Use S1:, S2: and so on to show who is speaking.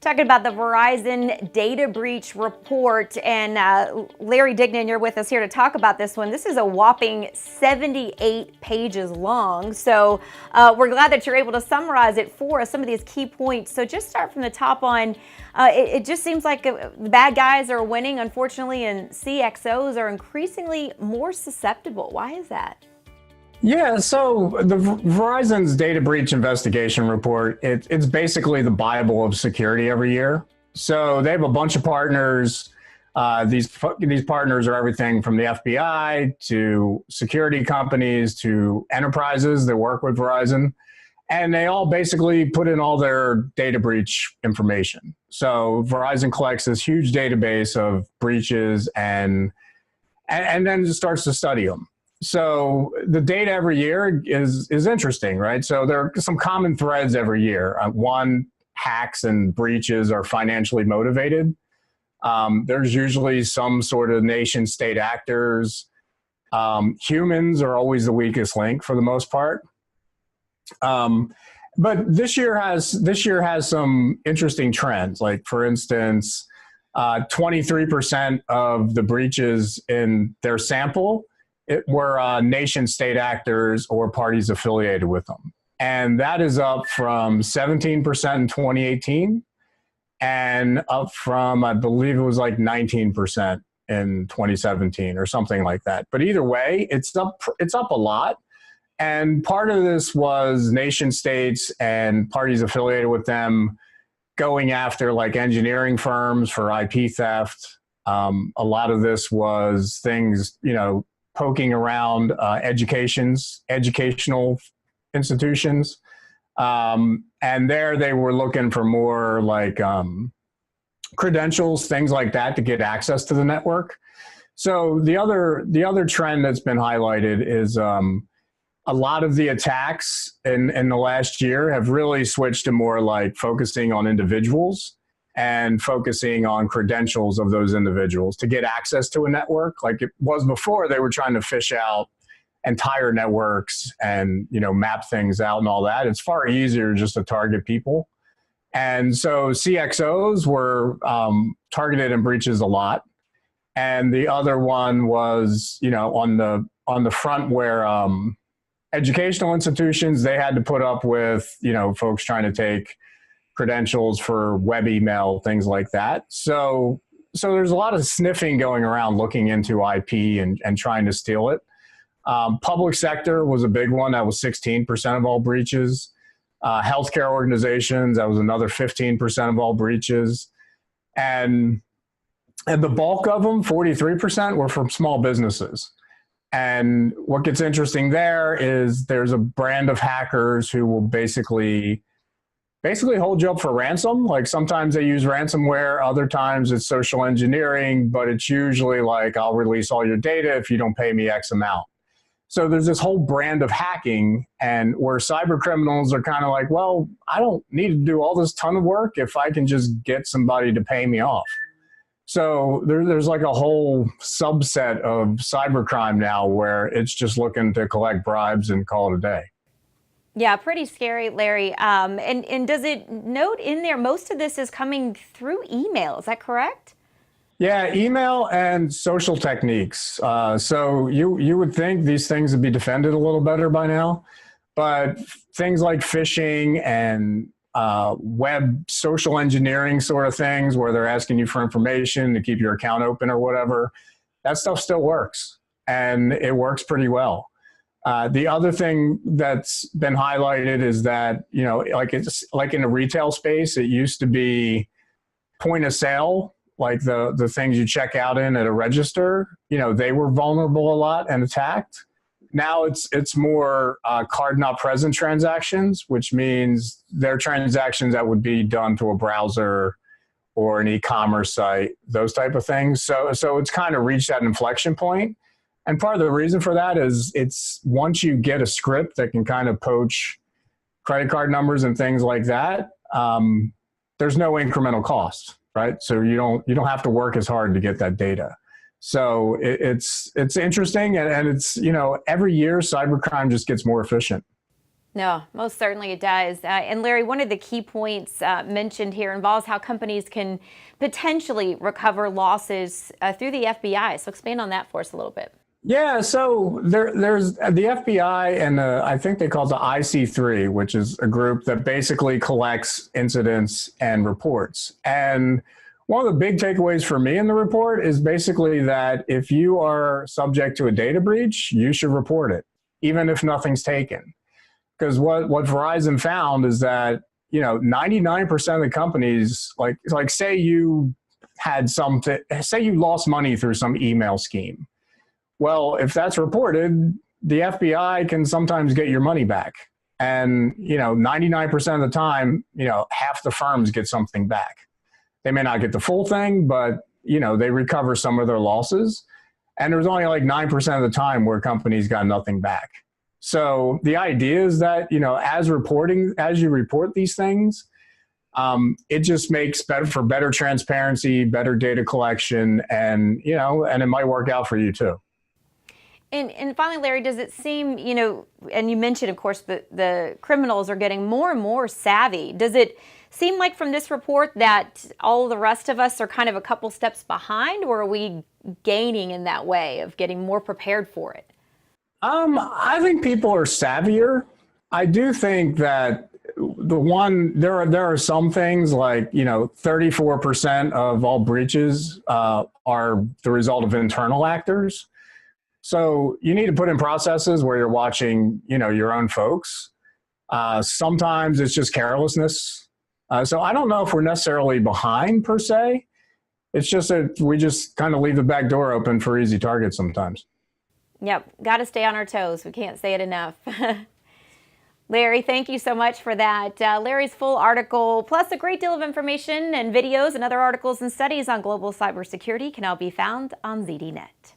S1: Talking about the Verizon data breach report. And Larry Dignan, you're with us here to talk about this one. This is a whopping 78 pages long. So we're glad that you're able to summarize it for us, some of these key points. So just start from the top on, it just seems like the bad guys are winning, unfortunately, and CXOs are increasingly more susceptible. Why is that?
S2: Yeah, so the Verizon's data breach investigation report, it's basically the Bible of security every year. So they have a bunch of partners. These partners are everything from the FBI to security companies to enterprises that work with Verizon. And they all basically put in all their data breach information. So Verizon collects this huge database of breaches and then just starts to study them. So the data every year is interesting, right? So there are some common threads every year. One, hacks and breaches are financially motivated. There's usually some sort of nation state actors. Humans are always the weakest link for the most part. But this year has some interesting trends. Like, for instance, 23% of the breaches in their sample were nation state actors or parties affiliated with them. And that is up from 17% in 2018 and up from, I believe it was like 19% in 2017 or something like that. But either way, it's up a lot. And part of this was nation states and parties affiliated with them going after like engineering firms for IP theft. A lot of this was things, poking around educational institutions. And there they were looking for more like credentials, things like that to get access to the network. So the other trend that's been highlighted is a lot of the attacks in the last year have really switched to more like focusing on individuals and focusing on credentials of those individuals to get access to a network. Like it was before, they were trying to fish out entire networks and, map things out and all that. It's far easier just to target people. And so CXOs were targeted in breaches a lot. And the other one was, on the front where educational institutions, they had to put up with, folks trying to take credentials for web email, things like that. So there's a lot of sniffing going around looking into IP and trying to steal it. Public sector was a big one. That was 16% of all breaches. Healthcare organizations, that was another 15% of all breaches. And the bulk of them, 43%, were from small businesses. And what gets interesting there is there's a brand of hackers who will basically hold you up for ransom. Like sometimes they use ransomware, other times it's social engineering, but it's usually like, I'll release all your data if you don't pay me X amount. So there's this whole brand of hacking, and where cyber criminals are kind of like, well, I don't need to do all this ton of work if I can just get somebody to pay me off. So there's like a whole subset of cybercrime now where it's just looking to collect bribes and call it a day.
S1: Yeah, pretty scary, Larry. And does it note in there, most of this is coming through email, is that correct?
S2: Yeah, email and social techniques. So you would think these things would be defended a little better by now, but things like phishing and web social engineering sort of things where they're asking you for information to keep your account open or whatever, that stuff still works, and it works pretty well. The other thing that's been highlighted is that, it's like in the retail space, it used to be point of sale, like the things you check out in at a register, they were vulnerable a lot and attacked. Now it's more card not present transactions, which means they're transactions that would be done through a browser or an e-commerce site, those type of things. So it's kind of reached that inflection point. And part of the reason for that is it's once you get a script that can kind of poach credit card numbers and things like that, there's no incremental cost, right? So you don't have to work as hard to get that data. So it's interesting, and it's, every year cybercrime just gets more efficient.
S1: No, most certainly it does. And Larry, one of the key points mentioned here involves how companies can potentially recover losses through the FBI. So expand on that for us a little bit.
S2: Yeah, so there's the FBI and I think they call it the IC3, which is a group that basically collects incidents and reports. And one of the big takeaways for me in the report is basically that if you are subject to a data breach, you should report it, even if nothing's taken. Because what Verizon found is that 99% of the companies, like say you had say you lost money through some email scheme. Well, if that's reported, the FBI can sometimes get your money back. And, 99% of the time, half the firms get something back. They may not get the full thing, but, they recover some of their losses. And there's only like 9% of the time where companies got nothing back. So the idea is that, as you report these things, it just makes better transparency, better data collection, and it might work out for you too.
S1: And finally, Larry, does it seem, and you mentioned, of course, the criminals are getting more and more savvy. Does it seem like from this report that all the rest of us are kind of a couple steps behind, or are we gaining in that way of getting more prepared for it?
S2: I think people are savvier. I do think that there are some things like 34% of all breaches are the result of internal actors. So you need to put in processes where you're watching your own folks. Sometimes it's just carelessness. So I don't know if we're necessarily behind per se. It's just that we just kind of leave the back door open for easy targets sometimes.
S1: Yep, got to stay on our toes. We can't say it enough. Larry, thank you so much for that. Larry's full article, plus a great deal of information and videos and other articles and studies on global cybersecurity, can all be found on ZDNet.